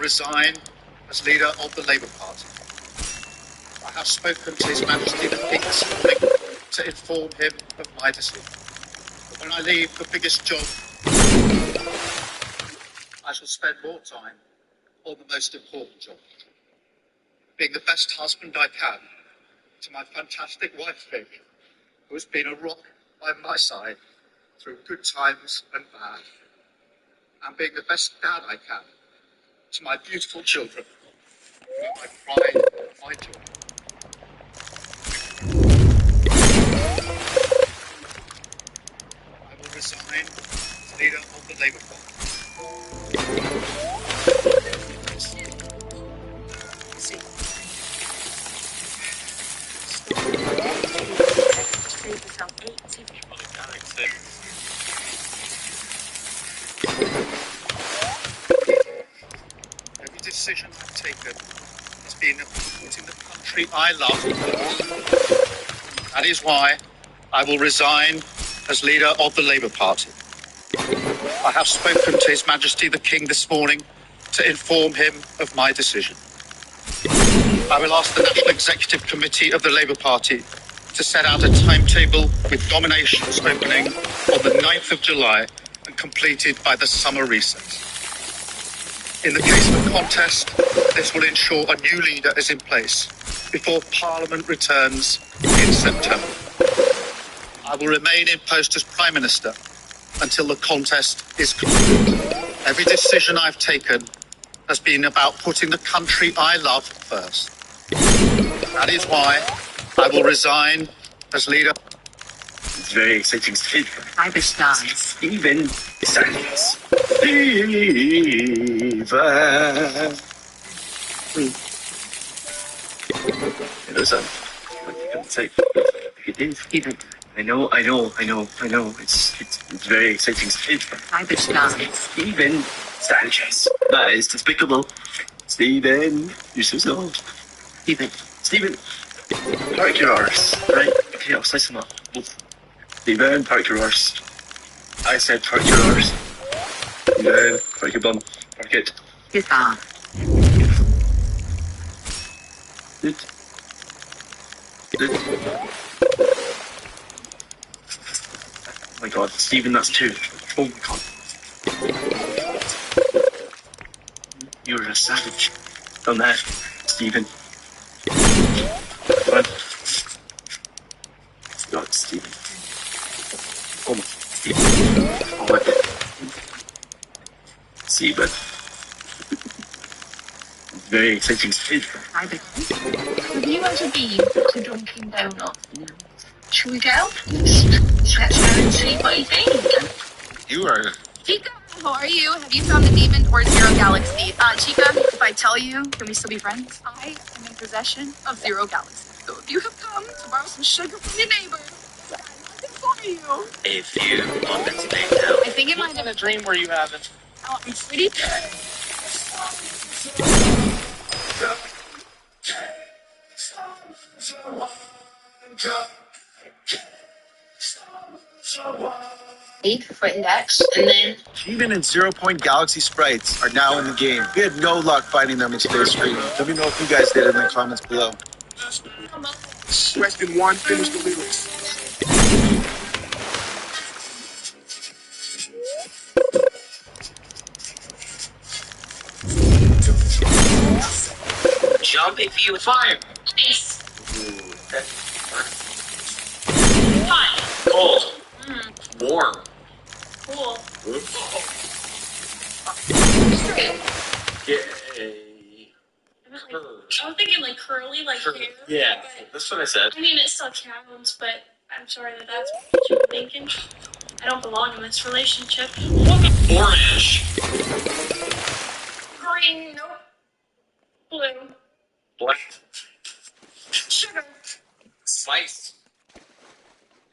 resign as leader of the Labour Party. I have spoken to His Majesty the King this morning to inform him of my decision. But when I leave the biggest job, I shall spend more time on the most important job, being the best husband I can to my fantastic wife, Vic, who has been a rock by my side through good times and bad, and being the best dad I can to my beautiful children, who are my pride and my joy. I will resign as leader of the Labour Party. Every decision I've taken has been putting the country I love first. That is why I will resign as leader of the Labour Party. I have spoken to His Majesty the King this morning to inform him of my decision. I will ask the National Executive Committee of the Labour Party to set out a timetable with nominations opening on the 9th of July and completed by the summer recess. In the case of a contest, this will ensure a new leader is in place before Parliament returns in September. I will remain in post as Prime Minister until the contest is concluded. Every decision I've taken has been about putting the country I love first. That is why I will resign as leader. It's very exciting stage. Stephen Sanchez. You know something? What you can say? It is. I know. It's very exciting stage. Stephen Sanchez. That is despicable. Stephen, you're so soft. Stephen, park your arse. Right? Okay, I'll slice them up. Stephen, park your arse. I said park your arse. Stephen, park your bum. Park it. Good. Oh my god, Stephen, that's two. Oh my god. You're a savage. Done that, Stephen. Come on. God, Stephen. Oh my, Stephen. Oh my. Stephen. Very exciting stage. Have you ever been to Dunkin' Donuts? Should we go? Let's go and see what you think. You are... Chica, how are you? Have you found the demon or Zero Galaxy? Chica, if I tell you, can we still be friends? I am in possession of Zero Galaxy. So if you have come to borrow some sugar from your neighbor, I have nothing for you. If you want it to make out. I think it might have been a dream where you have it. Oh, I'm pretty sure. For index, and then Even and 0 Point Galaxy sprites are now in the game. We had no luck finding them in today's stream. Let me know if you guys did in the comments below. Question 1, finish the lyrics. Jump if you fire. nice. Fine. Cold. Warm. Cool. Yay. I was thinking like curly, like hair. Yeah, But, that's what I said. I mean, it still counts, but I'm sorry that's what you're thinking. I don't belong in this relationship. Orange. Green. Nope. Blue. Black. Sugar. Spice.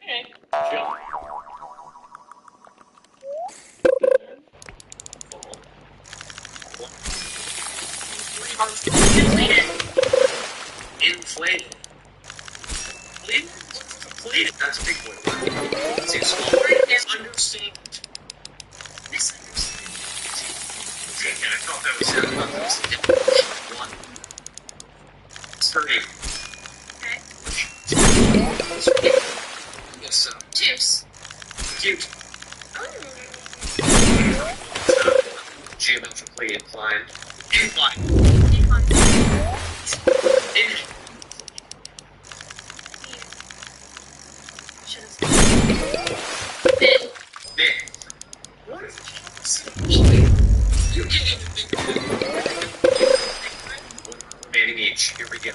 Okay. Jump. Depleted. Inflated. Completed. That's a big word. See, small word is understand. Misunderstand. I thought that was it. One. Sorry. Okay. Yes, sir. Cheers. Cute. Geometrically inclined. Inclined. Nick. What is remaining each. Here we go.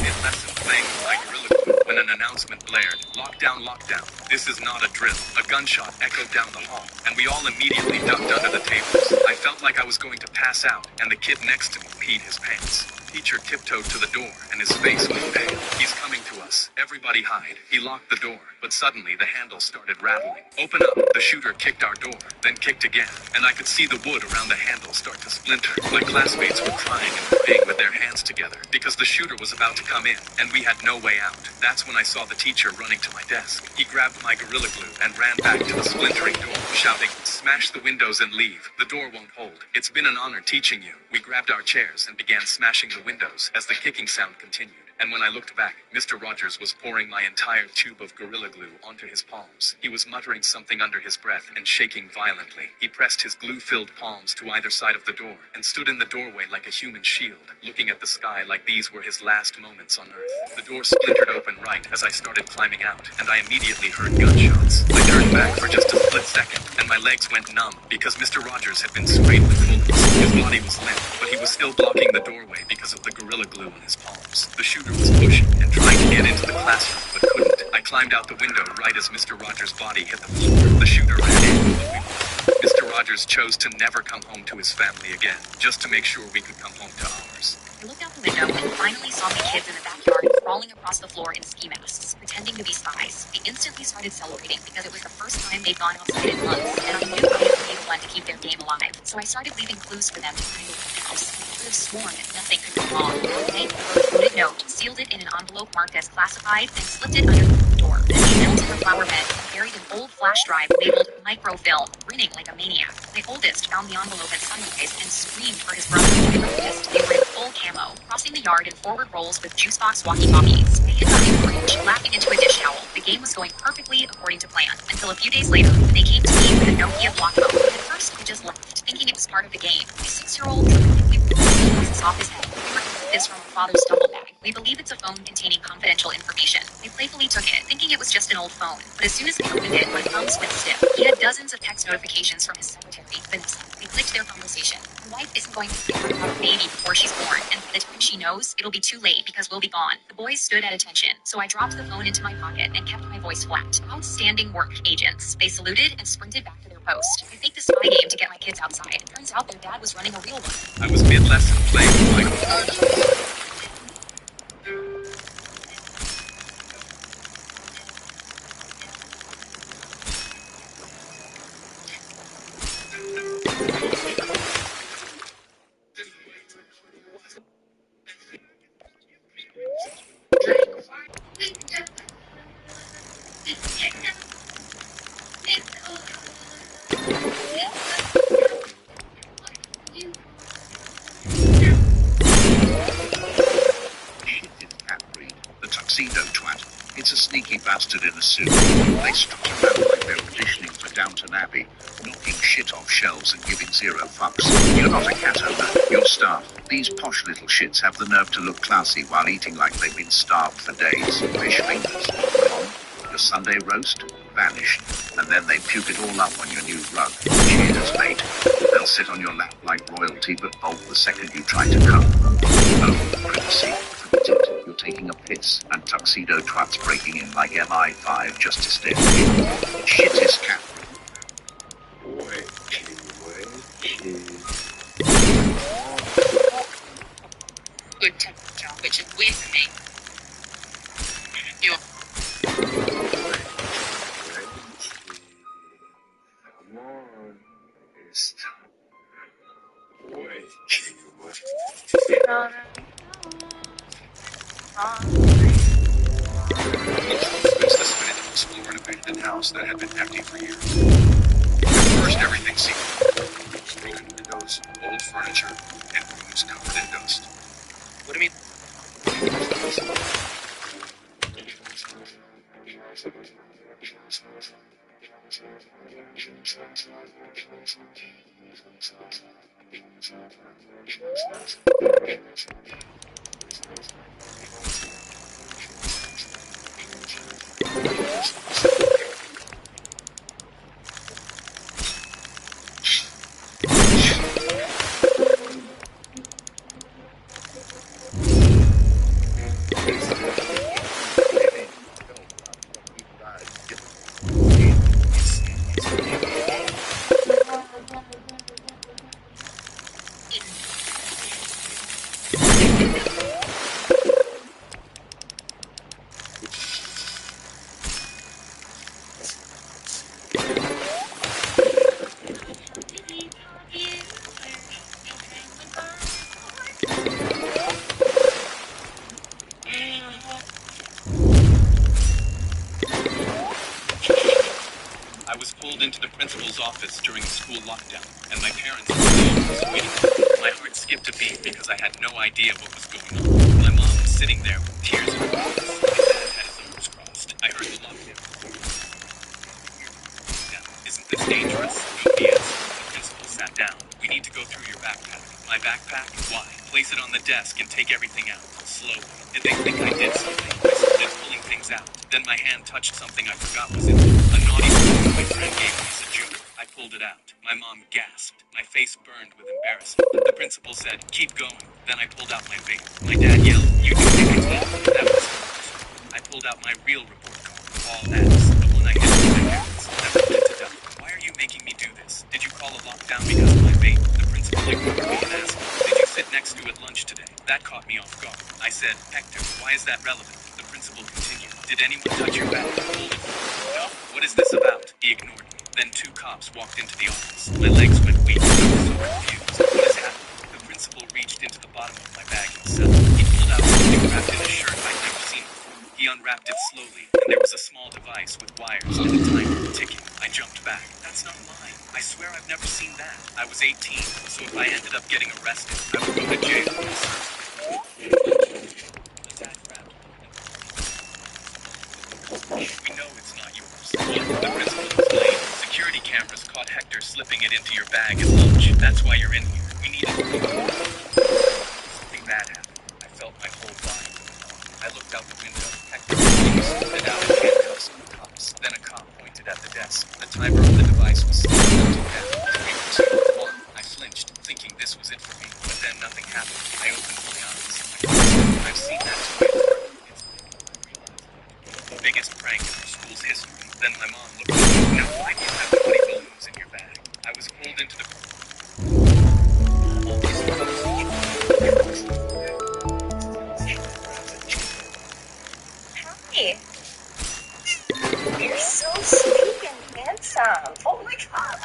In lesson playing with my gorilla glue when an announcement blared, "Lockdown, lockdown." This is not a drill. A gunshot echoed down the hall, and we all immediately ducked under the tables. I felt like I was going to pass out, and the kid next to me peed his pants. Teacher tiptoed to the door, and his face was pale. "He's coming to us. Everybody hide." He locked the door, but suddenly the handle started rattling. "Open up." The shooter kicked our door, then kicked again, and I could see the wood around the handle start to splinter. My classmates were crying and praying with their hands together, because the shooter was about to come in, and we had no way out. That's when I saw the teacher running to my desk. He grabbed my gorilla glue and ran back to the splintering door, shouting, "Smash the windows and leave. The door won't hold. It's been an honor teaching you." We grabbed our chairs and began smashing the windows as the kicking sound continued. And when I looked back, Mr. Rogers was pouring my entire tube of gorilla glue onto his palms. He was muttering something under his breath and shaking violently. He pressed his glue-filled palms to either side of the door and stood in the doorway like a human shield, looking at the sky like these were his last moments on Earth. The door splintered open right as I started climbing out, and I immediately heard gunshots. I turned back for just a split second, and my legs went numb because Mr. Rogers had been sprayed with bullets. His body was limp, but he was still blocking the doorway because of the gorilla glue on his palms. The shooter was pushing and trying to get into the classroom, but couldn't. I climbed out the window right as Mr. Rogers' body hit the floor. The shooter ran in, but we won. Mr. Rogers chose to never come home to his family again, just to make sure we could come home to ours. I looked out the window and finally saw my kids in the backyard crawling across the floor in ski masks, pretending to be spies. They instantly started celebrating because it was the first time they'd gone outside in months, and I knew I had to be the one to keep their game alive. So I started leaving clues for them to find the house. I could have sworn that nothing could go wrong. I wrote a coded note, sealed it in an envelope marked as classified, and slipped it under the door. Then they knelt in the flower bed and buried an old flash drive labeled microfilm, grinning like a maniac. My oldest found the envelope at sunrise and screamed for his brother. They were pissed. They were in full camo, crossing the yard in forward rolls with juice box walkie-talkies. I hid behind the fridge, laughing into a dish towel. The game was going perfectly according to plan, until a few days later, when they came to me with a Nokia block phone. At first, I just laughed, thinking it was part of the game. My 6-year-old dramatically ripped the glasses off his head. We recovered this from our father's duffel bag. We believe it's a phone containing confidential information. I playfully took it, thinking it was just an old phone. But as soon as I opened it, my thumbs went stiff. He had dozens of text notifications from his secretary, Vanessa. I clicked their conversation. My wife isn't going to figure out a baby before she's born, and by the time she knows, it'll be too late because we'll be gone. The boys stood at attention, so I dropped the phone into my pocket and kept my voice flat. Outstanding work, agents. They saluted and sprinted back to their post. I faked a spy game to get my kids outside. Turns out their dad was running a real one. I was mid-lesson playing with my Tuxedo twat. It's a sneaky bastard in a suit. They strut around like they're auditioning for Downton Abbey, knocking shit off shelves and giving zero fucks. You're not a cat owner, you're staff. These posh little shits have the nerve to look classy while eating like they've been starved for days. Fish fingers, your Sunday roast, vanished, and then they puke it all up on your new rug. Cheers, mate. They'll sit on your lap like royalty but bolt the second you try to come. Oh, privacy. You're taking a piss, and tuxedo twats breaking in like MI5 just to stare at you. Shit is cat. Good temperature, which is weird for me. You're Come on. It's time. This went into a school renovated in-house that had been empty for years. At first, everything seemed broken windows, old furniture, and rooms covered in dust. What do you mean? I was pulled into the principal's office during a school lockdown, and my parents were in the office waiting. My heart skipped a beat because I had no idea what was going on. My mom was sitting there with tears in her eyes. My dad had his arms crossed. I heard the lockdown. Isn't this dangerous? Nobody answered. The principal sat down. We need to go through your backpack. My backpack? Why? Place it on the desk and take everything out. Slowly. Did they think I did something? I started pulling things out. Then my hand touched something I forgot was in it. A naughty toy my friend gave me as a joke. I pulled it out. My mom gasped. My face burned with embarrassment. The principal said, "Keep going." Then I pulled out my vape. My dad yelled, "You do think I told you?" That was it. I pulled out my real report card. All F's. The one I hid from my parents. I wrote it to them. Why are you making me do this? Did you call a lockdown because of my vape? The principal ignored me and asked, "Did you sit next to at lunch today?" That caught me off guard. I said, "Hector, why is that relevant?" The principal continued, "Did anyone touch your bag?" No. What is this about? He ignored me. Then 2 cops walked into the office. My legs went weak. I was so confused. What is happening? The principal reached into the bottom of my bag himself. He pulled out something wrapped in a shirt I'd never seen before. He unwrapped it slowly, and there was a small device with wires and a timer ticking. I jumped back. That's not mine. I swear I've never seen that. I was 18, so if I ended up getting arrested, I would go to jail. We know it's not yours. The principal explained. Security cameras caught Hector slipping it into your bag at lunch. That's why you're in here. We need it. Something bad happened. I felt my whole body. I looked out the window. Hector was sorted out in handcuffs from the cops. Then a cop pointed at the desk. The timer on the device was still counting down. 3, 2, 1. I flinched, thinking this was it for me. But then nothing happened. I opened my eyes. I've seen that toy before. The biggest prank in our school's history. Then my mom looked at me. Now, why do you have naughty balloons in your bag? I was pulled into the... Hi. You're so sweet and handsome. Oh my god.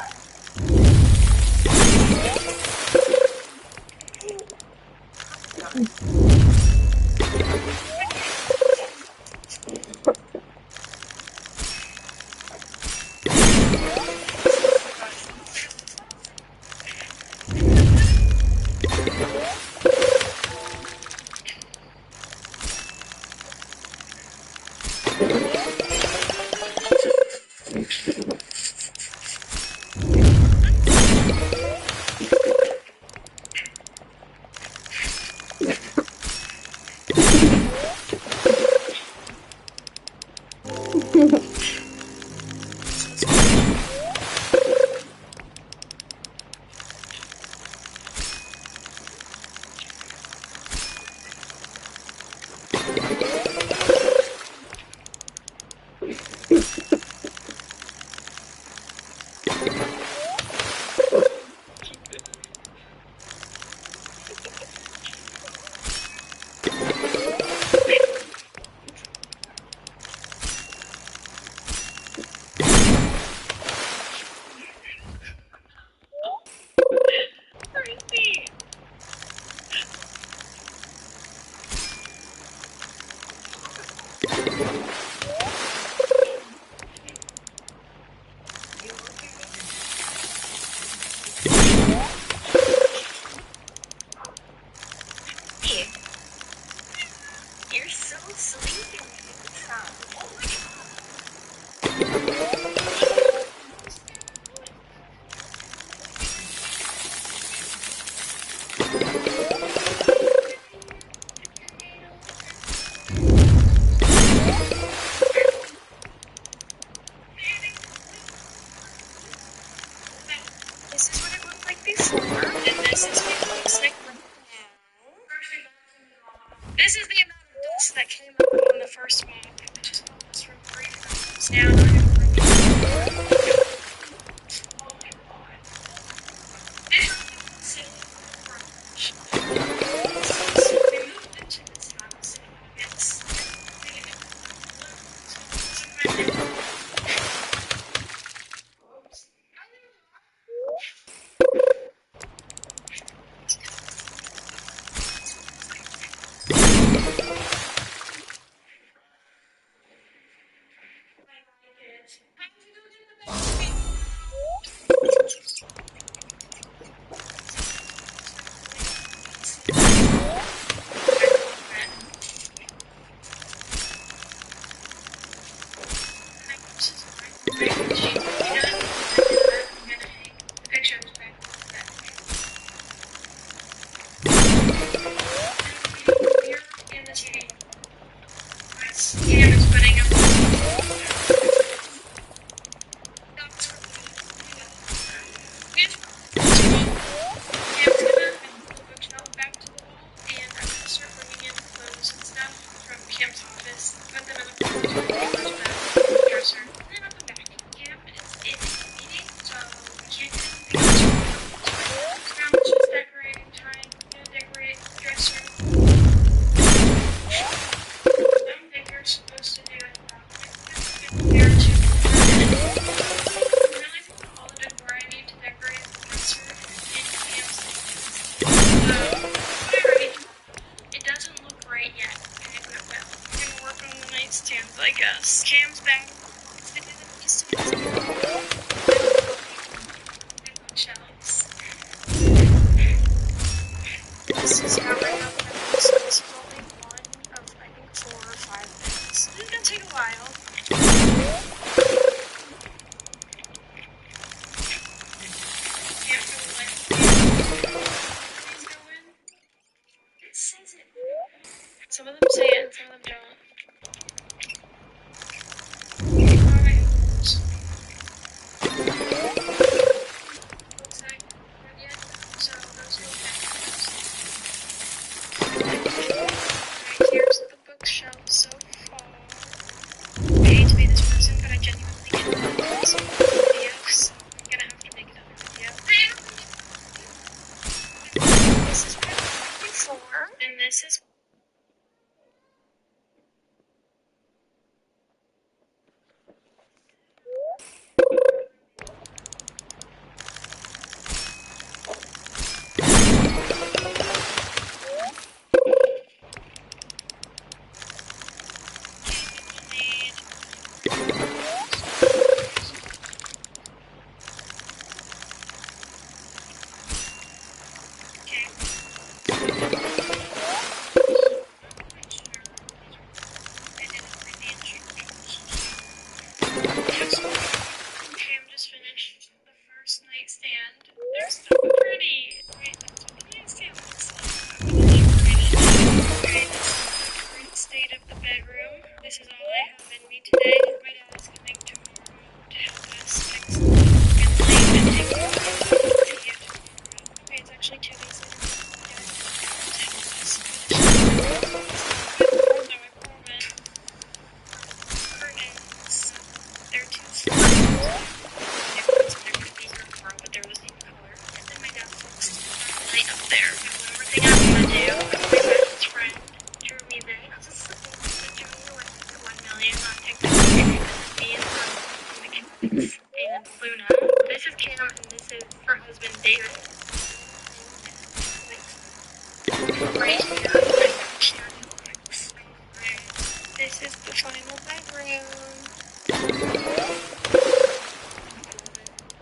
before, and this is what it looks like right now. This is the amount of dust that came up on the first map, which is almost from 3 times. Now I'm going to bring it up. Oh my god. This is sitting on the garage. We moved into this house in August. I guess. Cam's back. Shelves. This is how I know that this is only one of, I think, 4 or 5 things. This is gonna take a while. Can't really like these go in. It says it. Some of them say it and some of them don't. Here's the bookshelf so far. I hate to be this person, but I genuinely can't do this video, so I'm gonna have to make another video. This is what I did before, and this is this is all I have in me today. My dad is coming tomorrow to help us fix the and take the video tomorrow. Okay, it's actually 2 days later. My dad is coming to help us finish the no, I promise. Curtains. They're too small. They're gonna be here tomorrow, but they're the same color. And then my dad fixed the light up there. One more thing I want to do. My best friend drew me this. On TikTok, and Luna. This is Cam, and this is her husband, David. Right here, this is the final bedroom.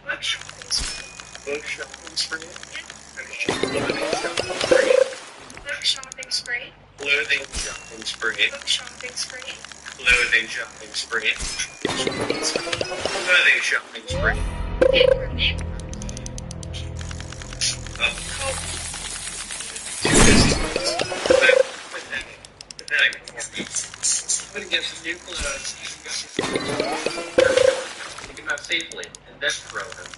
Book shopping spree. Book shopping spree? Book shopping spree. Clothing shopping spree. Book shopping spree. Clothing shopping spree. Clothing shopping spree. Too busy. Pathetic performance. But against some new clothes, you can have safely and then throw them.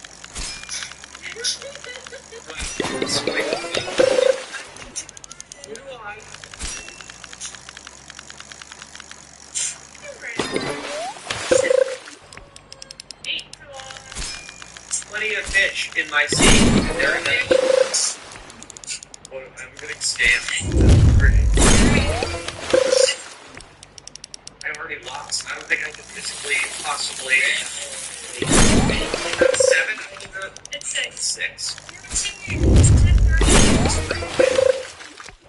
Plenty of fish in my sea. There it is. I'm getting scammed. I already lost. I don't think I can physically possibly. Seven? It's six. Six.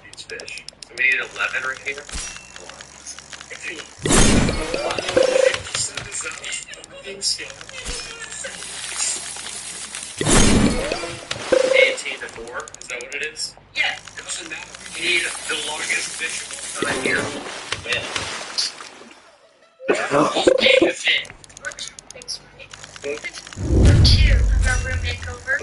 These fish. So we need 11 right here. 18 to 4, is that what it is? Yeah. It doesn't matter. We need the longest fish of all time here. Win. Thanks, Part 2 of our room makeover. I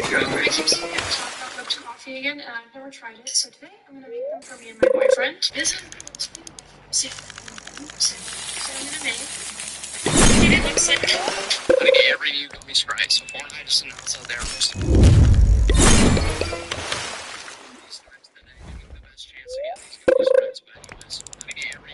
keep seeing people talk about whipped coffee again, and I've never tried it, so today I'm gonna make them for me and my boyfriend. This is so I'm gonna make. Did it look sick? I'm gonna get every you got me Sprite, so Fortnite just announced out there most of these times that I give the best chance to get these gummy Sprites, but anyways, I'm gonna get every.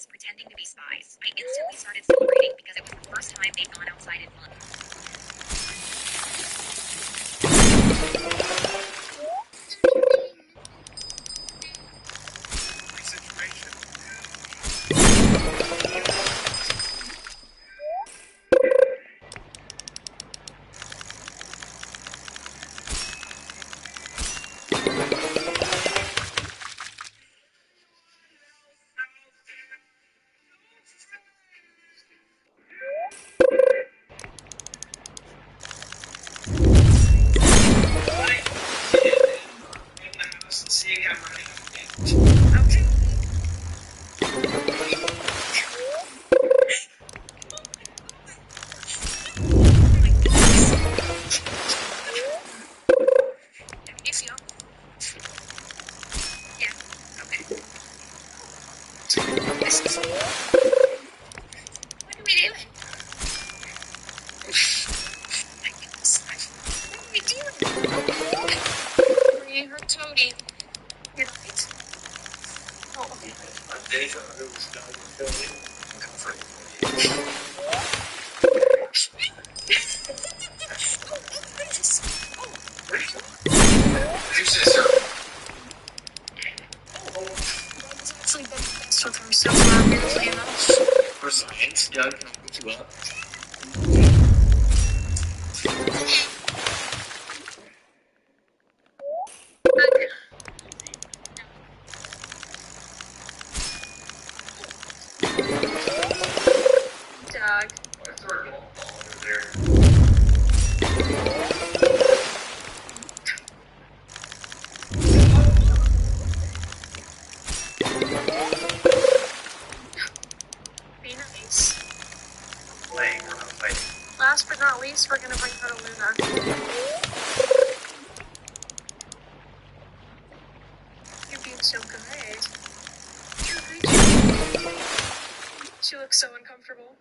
Pretending to be spies. I instantly started celebrating because it was the first time they'd gone outside in months. For science, Doug, can I pick you up? Doug. Be nice. Playing, we're not fighting. Last but not least, we're gonna bring her to Luna. You're being so good. She looks so uncomfortable.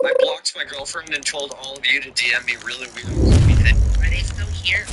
I blocked my girlfriend and told all of you to DM me really weird. Are they still here?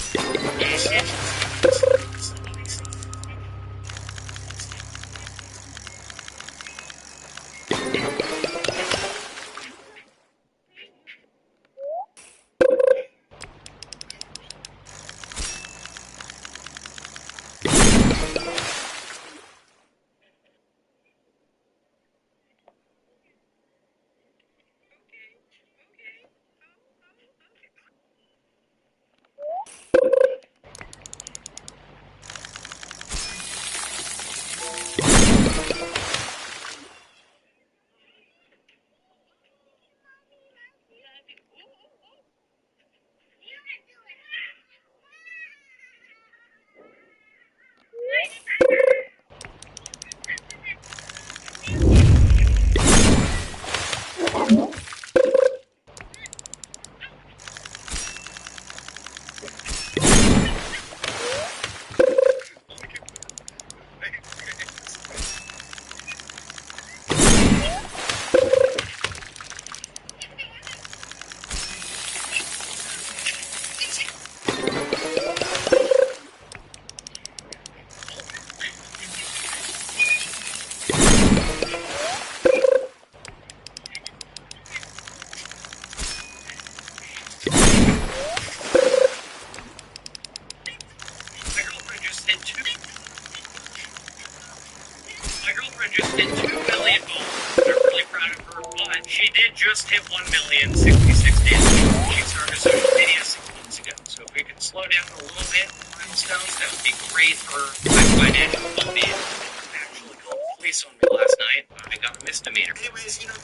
just hit 2 million goals. I'm really proud of her, but she did just hit 1,066 days ago. She started social media 6 months ago. So if we could slow down a little bit on milestones, that would be great for my financial well-being. I actually called the police on me last night. I got a misdemeanor. Anyways, you know.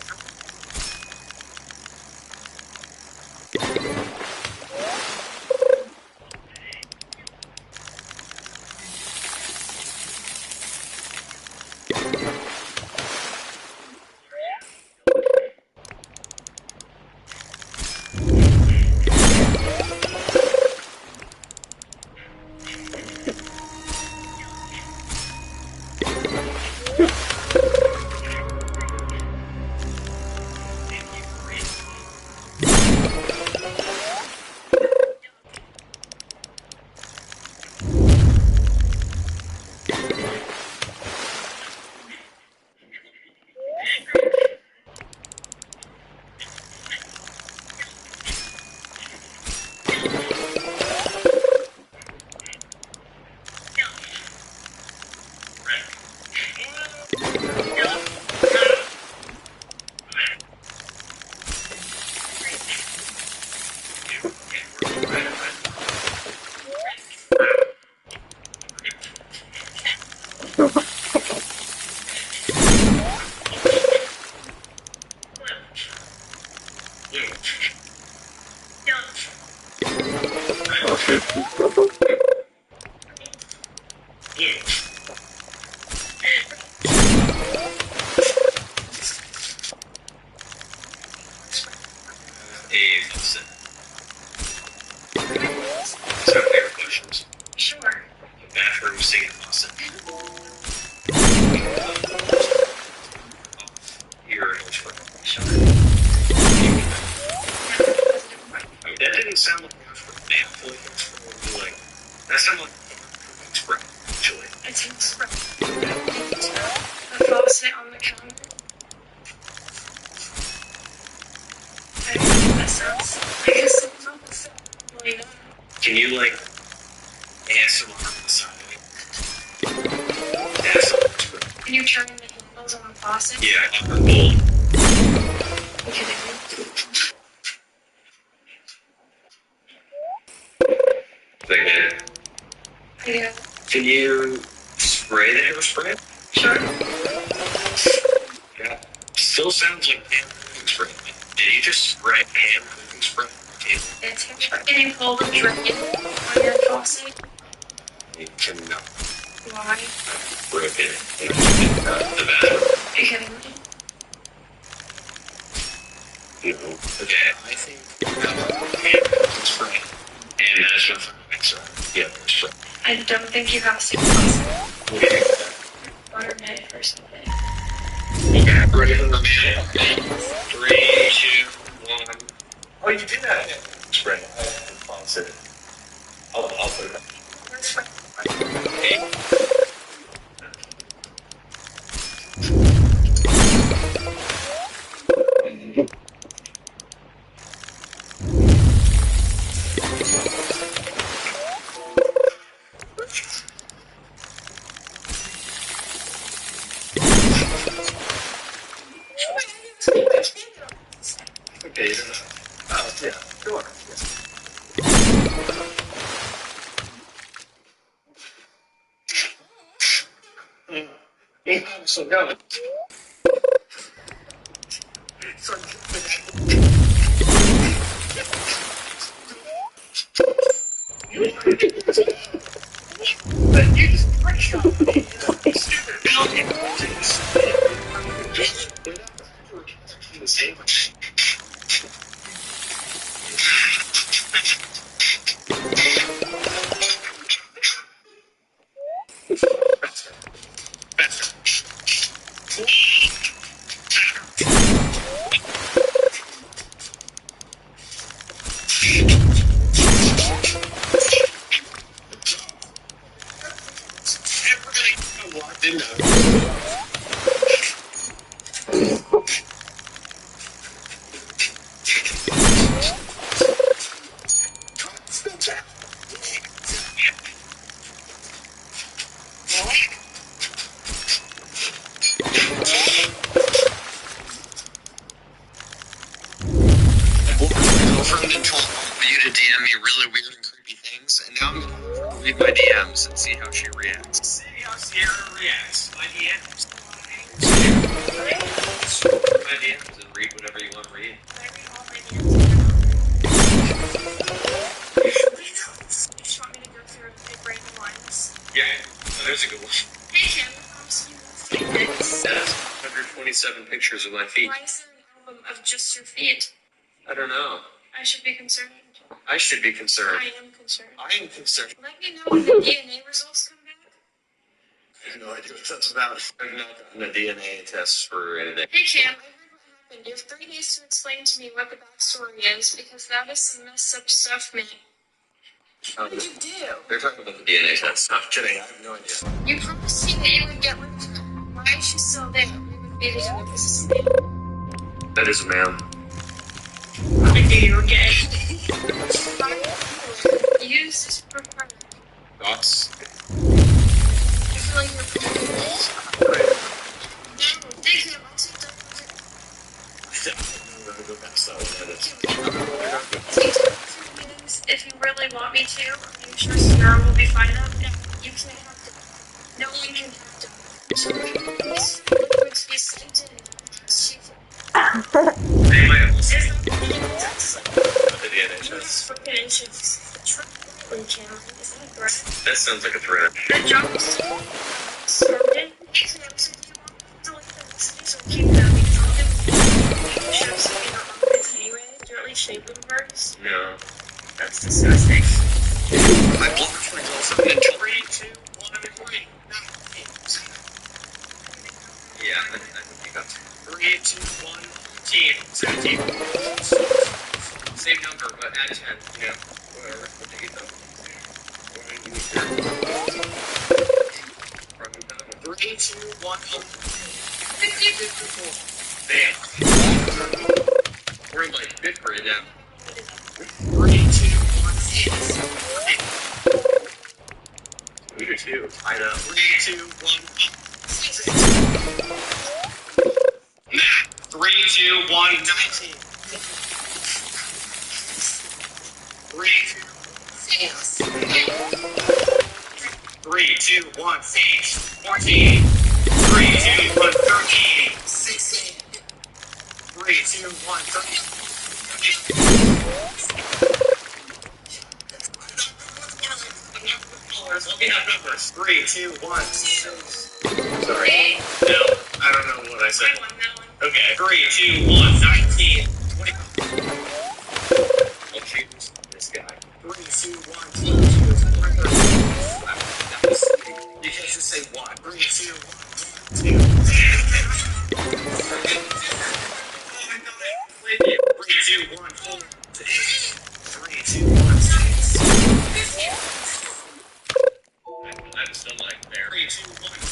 Can you, like, ASMR on the side of it? Can you turn the handles on the faucet? Yeah, upper bowl. Okay. Yeah. Can you spray the hairspray? Sure. Yeah. Still sounds like hand moving spray. Did you just spray hand moving spray? It's hairspray. Can you pull the drain on your faucet? You cannot. Why? Broken in the bathroom. Are you kidding me? No. Okay, I think hand moving spray. And that's not for yeah, spray. I don't think you have a single faucet. Okay. Water net or something. Okay, ready for the minute. 3, 2, 1. Oh, you did that. Spray. I'll sit it. I'll put it up. Where's spray? Okay. Okay, you don't know. Oh, yeah, sure. So go. You just freaked out me. Stupid. read my DMs and see how she reacts. See how Sierra reacts. My DMs. My DMs and read whatever you want to read. I read all my DMs. You just want me to go through and pick random lines? Yeah, there's a good one. Hey Kim, so you feet pics. That is 127 pictures of my feet. Why is there an album of just your feet? I don't know. I should be concerned. I should be concerned. I am concerned. I am concerned. Let me know when the DNA results come back. I have no idea what that's about. I've not gotten a DNA test for anything. Hey Cam, I heard what happened. You have 3 days to explain to me what the backstory is, because that is some messed up stuff, man. What did you do? They're talking about the DNA test. I'm kidding. I have no idea. You promised me that you would get rid of her. Why is she still there? We would be together. This is a man. That is a man. I knew you were gay. Use this for fun. Thoughts? I feel like you're pretty good. Right. No, thank you. I'm too done with it. I don't know how to go past that one. If you really want me to, are you sure Sierra will be fine enough? No, you can't have to. No one can have to. So these liquids be sent in. They might have It's seen not the DNA test. the DNA test. Fucking issues. Channel. Is that correct? That sounds like a threat. The job is started. So do you want to delete the messages or keep them? You should have seen your comments anyway. Do you at least shape them first? No. That's disgusting. My blood flings also in 3, 2, 1, 3. Yeah, I think you got 3, 2, 1, 10, 17. Same number, but add 10, you know, whatever. What do you know? 3, 2, 1, 54. Damn. We're in like 5th grade now. 3, 2, 1, 8. We do too. I know. 3, 2, 1, 3, 2, 1, 19. 3, 2, 1, 6. 14. 3, 2, 1, 13. 16. 3, 2, 1, 13. Let me have numbers. 3, 2, 1, 6. Sorry. No, I don't know what I said. I won that one. Okay. 3, 2, 1, 19. 25. I'll choose this guy. 3, 2, 1, 2, 2. You can't just say 1. 3, 2, 1, 2. 3, 2, 1, 4. 3, 2, 1, 6. I'm still like there. 3, 2, 1, 6.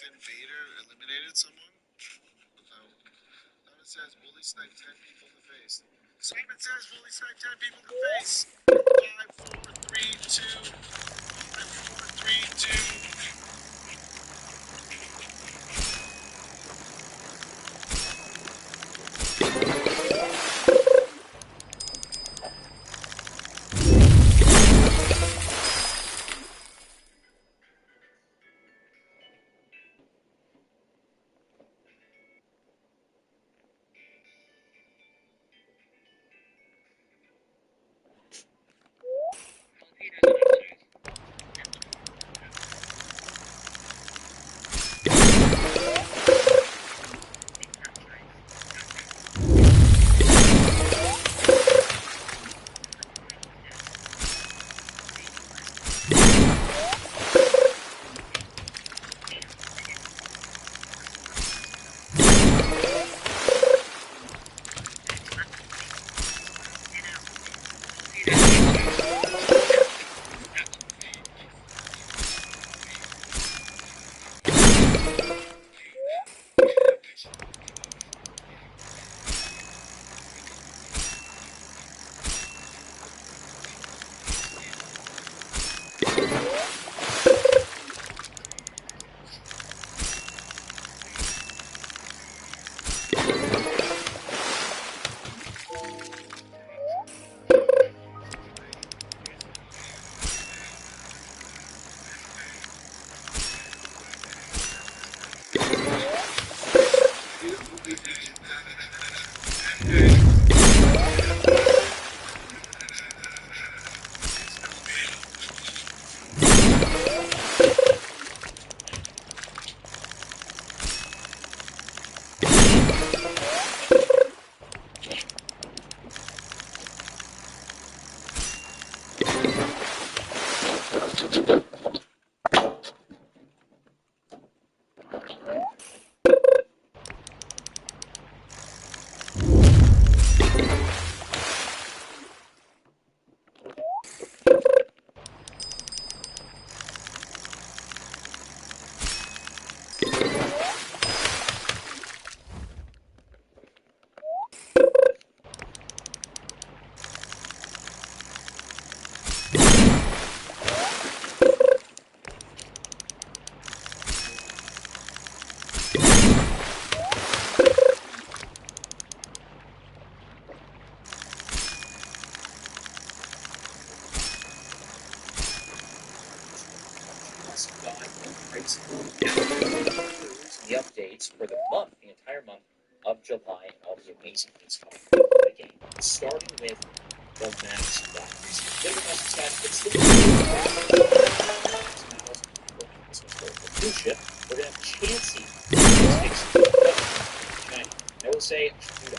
Invader eliminated someone? No. Simon says bully sniped 10 people in the face. Simon says bully sniped 10 people in the face. 5, 4, 3, 2. 5, 4, 3, 2. Onirifalx. The updates for the month, the entire month of July, and all the amazing things coming from the game. Starting with the Max Battles. Little Max stats, but still Max Battles. This one's for the cruise ship. We're going to have Chansey. I will say, due to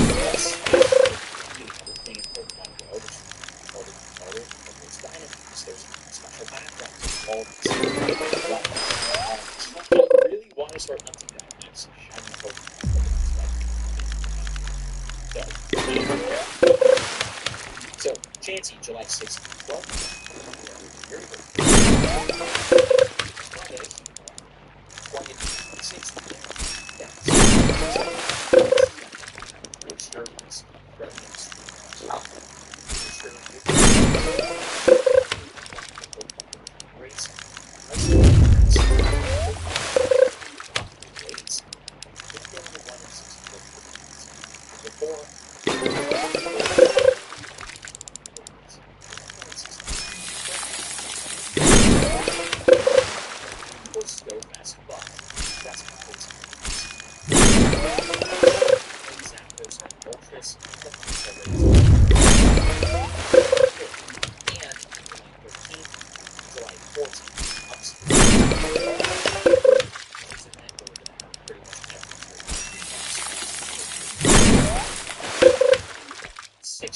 plus the thing in Pokemon Go, which is harder, it's Dynamax. There's special backgrounds and all of these things. I really want to start hunting Dynamax, shiny Pokemon. So, Chansey, July 6th, 12th. Very good. Friday, 26th.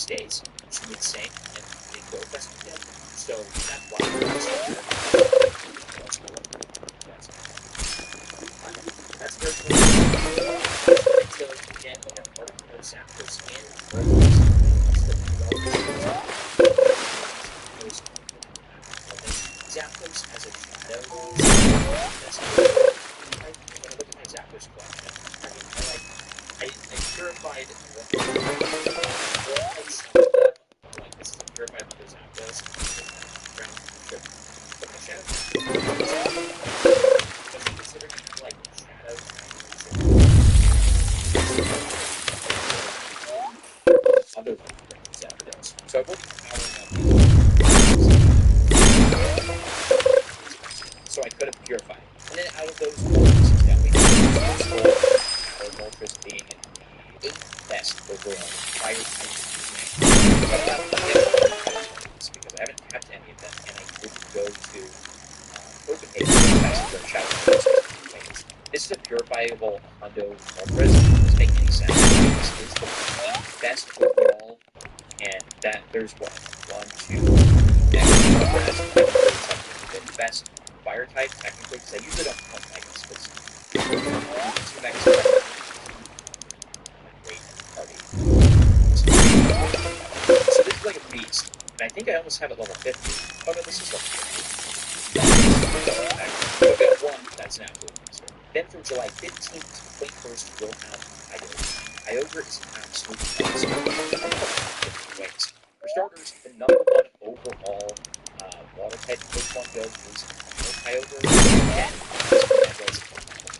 Days, which is insane, and they go best weekend. So that's why that's very cool. So again, we have Articuno, Zapdos, and Zapdos as a shadow. When I look at my Zapdos collection, I purified this is a purified Hunter Zapdos. Ground trip. But my shadow especially considering like shadow other Zapdos. So I will be powering up so I could have purified it. And then out of those molds that we did, Moltres being the 8th best overall fire type. But I have because I haven't kept any of them, and I didn't go to Copenhagen for Shadow Moltres. This is a purifiable Hundo Moltres. It doesn't make any sense. This is the 8th best overall, and that there's what? 1, 2, 3 the best fire type, technically, because I usually don't count Megas, because 2 Megas are great party. So this is like a beast, and I think I almost have it level 50. Oh no, this is level 50. So we got one, that's an absolute monster. Then from July 15th to 21st, we'll have Kyogre. Kyogre is an absolute monster. For starters, the #1 overall water type Pokemon Go is Kyogre, and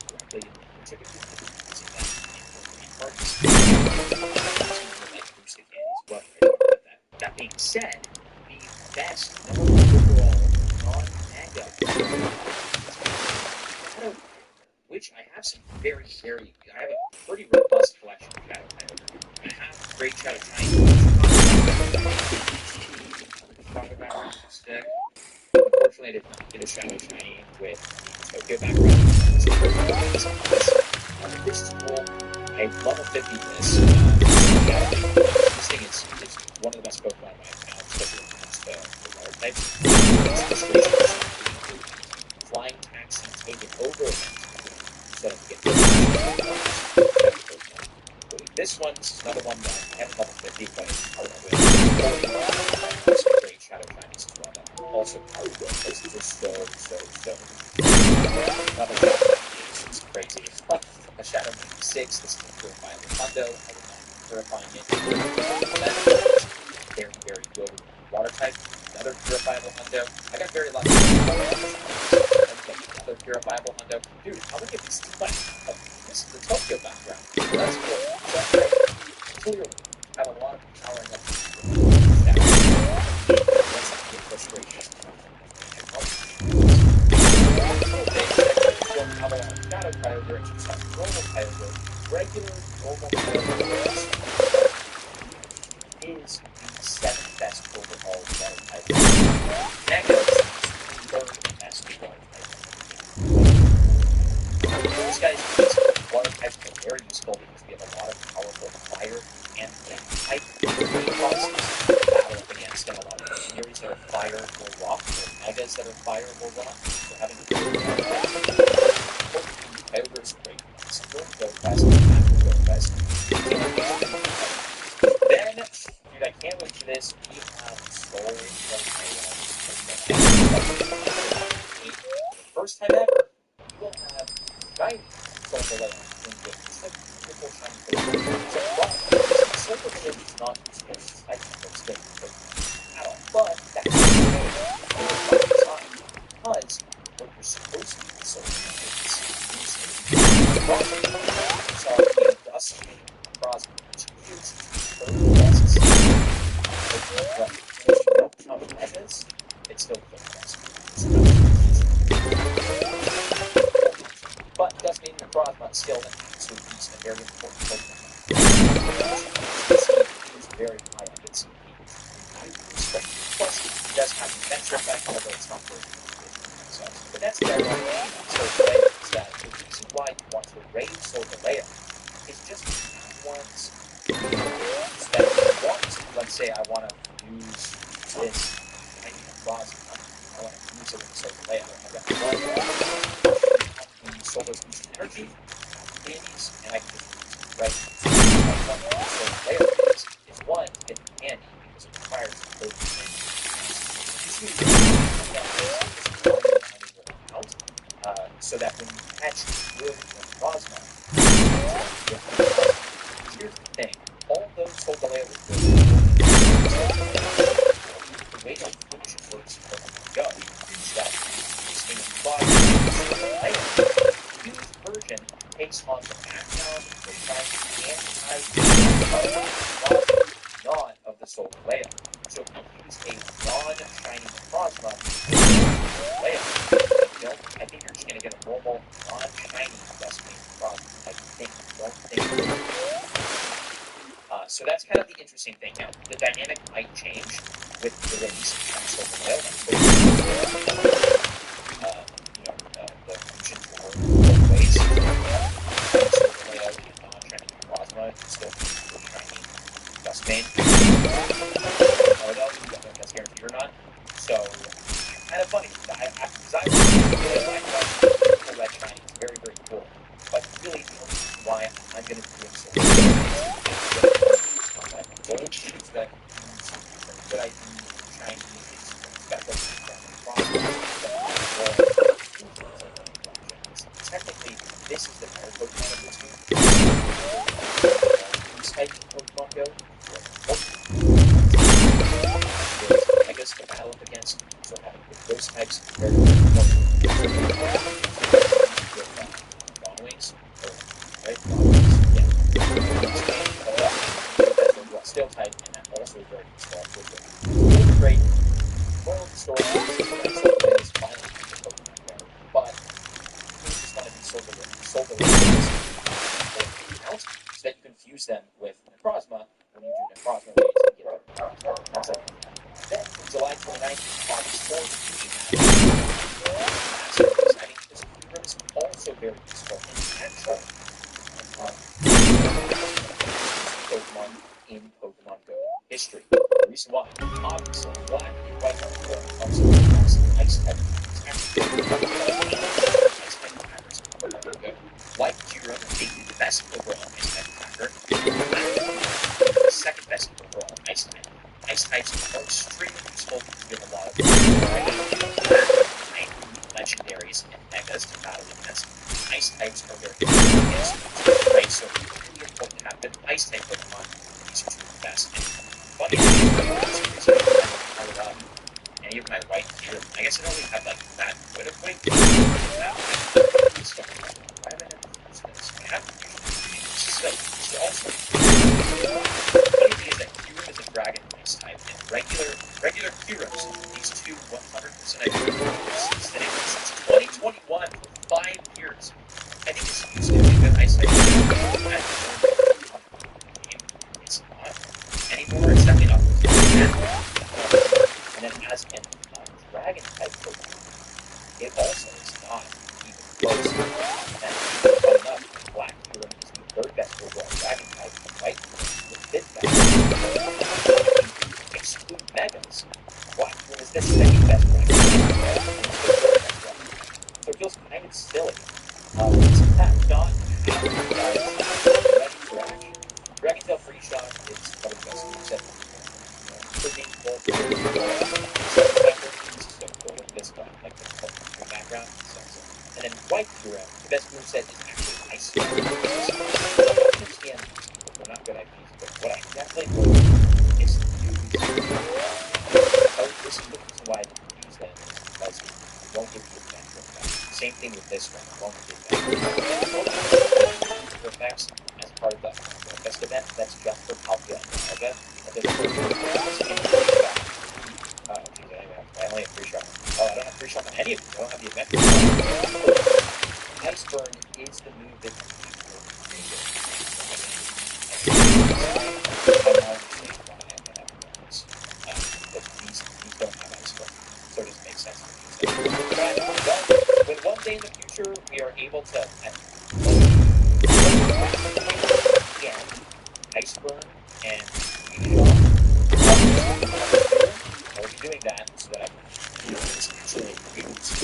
directly, typically using that in parties. That being said, the best #1 overall non-mega Shadow, which I have some I have a pretty robust collection of Shadow Kyogre. I have great Shadow Shiny. Unfortunately, I did not get a Shadow Shiny with the Tokyo background. This is cool. I level 50 this. This thing is one of the best Pokemon in my account, especially when it comes to the water types. Flying Taxi taken over so that we get this one. This is another one that I haven't level 50, but it's part of it. Some great Shadow Shinies as well. Also part of it. Those are so. Another it's crazy. A Shadow 96. This is a purifiable Hundo. I did not purifying it. Very, very good water type. Another purifiable Hundo. I got very lucky. Another purifiable Hundo. Dude, how many of these do I have? This is the Tokyo background. That's cool. So I clearly have a lot of powering up. That's the frustration. fire will run. So having Coyote's great. Then, dude, I can't wait for this. We have Soul first time ever, you will have shiny Soul Galea in game. It's like triple shiny Pokemon. So, Soul Galea is not supposed to type first game at all. But that's because what you're supposed to do with Soul Galea is Dusty Crosby, which is third best. But if you don't count Megas, it's still third best. But Dusty and Necrozma is still an absolute beast and very important Pokemon. It's very high on its CP. Plus, it does have an extra effect, although it's not very good. But that's the irony of Soul Galea is that the reason why you want to raid Soul Galea is just ones that you want. Let's say I want to use this shiny Necrozma. I want to use it with Soul Galea. I've got one Soul Boost energy, candies, and I can just use it, right? Soul Galea is one, to get the candy because it requires a code so that when you catch good Necrozma, here's the thing, all those Soul Galea were good. The way that Fusion works in Pokemon Go is that using Necrozma, used version takes on the background, the type, and type not of the Soul Galea. So if you use a non-shiny Necrozma, I think you're just going to get a normal non-shiny Dusty Necrozma. I don't think. So that's kind of the interesting thing. Now, the dynamic might change with the release of Soul Galea. The fusion for both ways. Soul Galea and non-shiny Necrozma is still shiny Dustmane. I don't know if that's guaranteed or not. So, kind of funny. Because I red shiny is very, very cool. But really, the only reason why I'm going to be doing so is that good ID, shiny, special technically, this is the better Pokemon of the two. Type Pokemon Go. Megas to battle up against, so having those types is very, very important. Wings, right? Yeah. Still type, and that also is very useful. Really great. Moral of the story is finally the Pokemon Go, but you just want to be Soul Galea out so that you can fuse them with Necrozma when you do Necrozma raids and get Necrozma. That's it. Then from July 29th to August 4th, exciting because Kyurem is also very useful in actual Pokemon in Pokemon Go history. The reason why, obviously, black and white are also ice type. Like Kyurem being the best overall ice type attacker, the second best overall ice type. Ice types are extremely useful because you have a lot of legendaries and megas to battle against. Ice types are very good against, right? So it's really important to have good ice type Pokemon. These are two of the best. And funny, and even my right here, I guess I don't really have like that good of weight. Why have I never used this? I have used also. Funny thing is that Kyurem is a dragon ice type, and regular Kyurems, these two 100% since 2021 for 5 years. I think it's used to be a good ice type. It's not anymore. It's definitely not. And then as a dragon type Pokemon, it also is not even close. And funny enough, Black Kyurem is the third best overall dragon type, right? The fifth best. Exclude Megas, Black Kyurem is the second best dragon type. Shot is probably the best moveset. For me, both so golden Viscon, like the background, and then white hero, the best moveset is actually Ice Hero. I understand if they're not good IPs, but what I definitely will is use. Oh, this is the reason why I didn't use them, is because it won't give you adventure effects. Same thing with this one, it won't give you adventure effects as part of the best event. That's just for Palkia and Alga. That doesn't work for oh, geez, I only have free shot. Oh, I don't have free shot on any of these. I don't have the adventure. Ice Burn is the move that you use for I now understand why I have bonus. But these don't have Ice Burn, so it doesn't make sense to use them. But when one day in the future we are able to Ice Burn and I'll be doing that so that I can essentially use.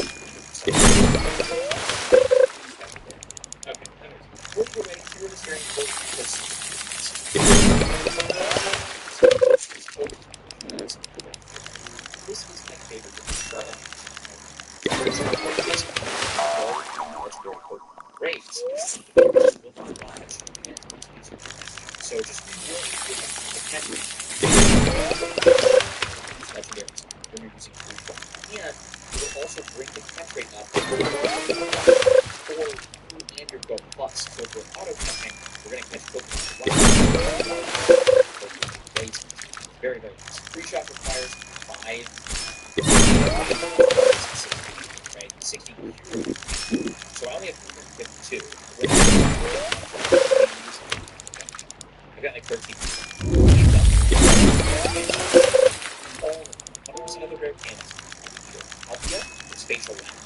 Okay, anyways, we'll either way, here is very important because this is my favorite grades. So just legendaries when you're using free shot. And it will also bring the catch rate up for you and your Go Plus. So if we're auto catching, we're going to catch Pokemon it's very, very nice. Free shot requires 60 so I only have 352. I've got like 13. All other rare candies. Palkia, spatial lens.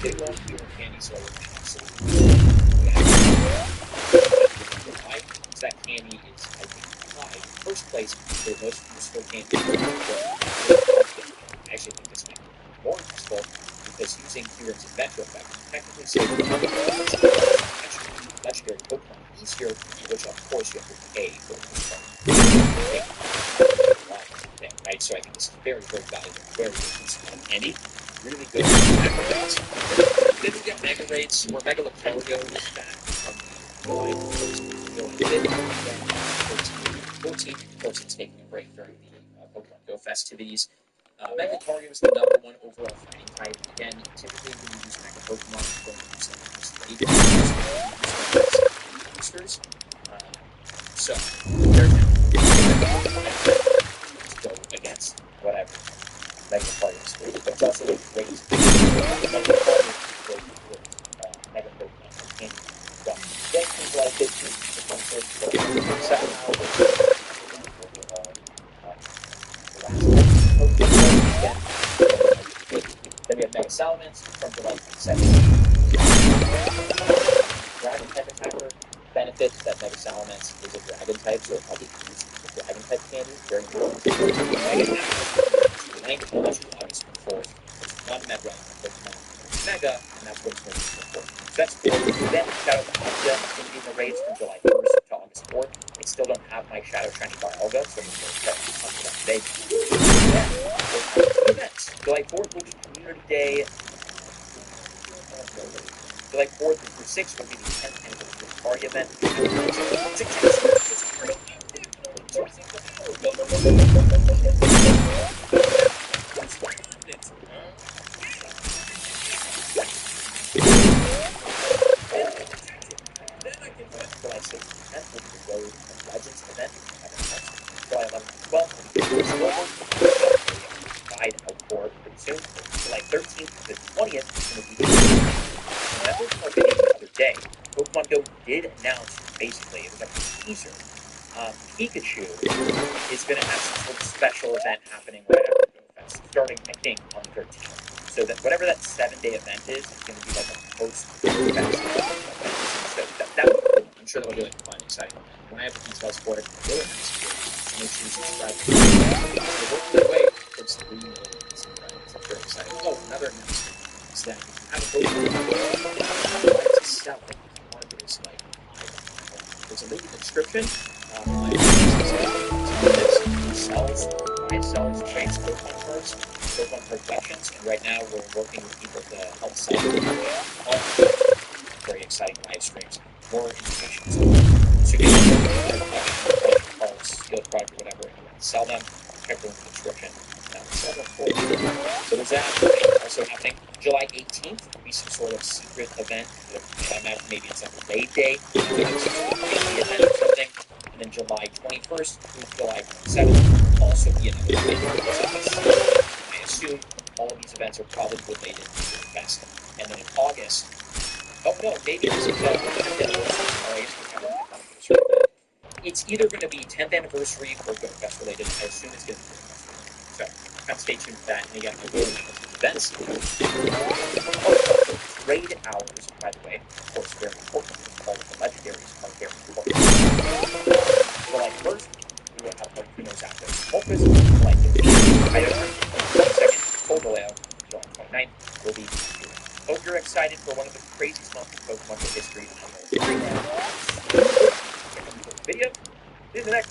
Big one here candy, so I would absolutely. Why? Because that candy is, I think, tied first place for the most useful candy. I actually think this might be more useful because using Kieran's adventure effect technically saves legendary Pokemon easier, which of course you have to pay for the most part. Right? So I think this is very, very valuable, very useful. Andy, really good Mega Raids. Then we get Mega Raids where Mega Lucario is back from the July 14th. Of course, it's taking a break during the Pokemon Go festivities. Mega Lucario is the #1 overall fighting type. Again, typically when you use Mega Pokemon, you don't use them as late boosters. So, there's go against whatever Mega Lucario is great. But it's also a great Mega Lucario Mega Pokemon companion. Well, then things like this, then we have Mega Salamence from July 27th. Dragon type attacker benefit that Mega Salamence is a dragon type, so I'll be used the dragon type candy. Very important. Mega Attack, August 4th. It's one Mega Pokemon. It's Mega, and that's what's going to be important. So that's cool. Then Shadow Palkia is going to be in the raids from July 1st to August 4th. I still don't have my Shadow Shiny Dialga, so I'm going to set up for that today. Events. July 4th will be Community Day. July 4th through 6th will be the 10th anniversary party event. July 6th and 10th will be the Road of Legends event. July 11th and 12th will be the Guide Outboard pretty soon. July 13th to the 20th is going to be remember from our video the other day, Pokemon Go did announce, basically, it was like a teaser. Pikachu is going to have some sort of special event happening right after Go Fest, starting, I think, on the 13th. So that whatever that 7-day event is going to be like a post-Go Fest event. So that would be cool. I'm sure that'll be like a fun, exciting one. And when I have the details for it, I will announce it. Make sure you subscribe. We're working our way towards 3 million subscribers. That's very exciting. Oh, another announcement is that if you have a Pokemon Go, to sell it, market is like high. There's a link in the description. My sells, buys, sells, trades Pokemon cards, Pokemon card collections, and right now we're working with people to help sell them on very exciting live streams. More information. So you can get a collection, cards, skill product, or whatever, and you want to sell them, check the link in the description. That will sell them for you. So there's that. Also happening July 18th will be some sort of secret event. I imagine maybe it's like a raid day, event or something. And then July 21st through July 27th also be another event. I assume all of these events are probably related to the fest. And then in August, oh no, maybe this is 10th anniversary. Or I guess we have a 10th anniversary event. It's either going to be 10th anniversary or Go Fest related. I assume it's going to be Go Fest related. So kind of stay tuned for that. And again, I will announce these events. Raid hours, by the way, of course, very important. All of the legendaries are very important. July 1st, we will have Articuno Zapdos Moltres. July 15th, Kyogre. July 2nd, Totodile. July 29th will be Pikachu. Hope you're excited for one of the craziest months of Pokemon in history. Video. See you in the next.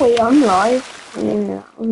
Quay ấn lại.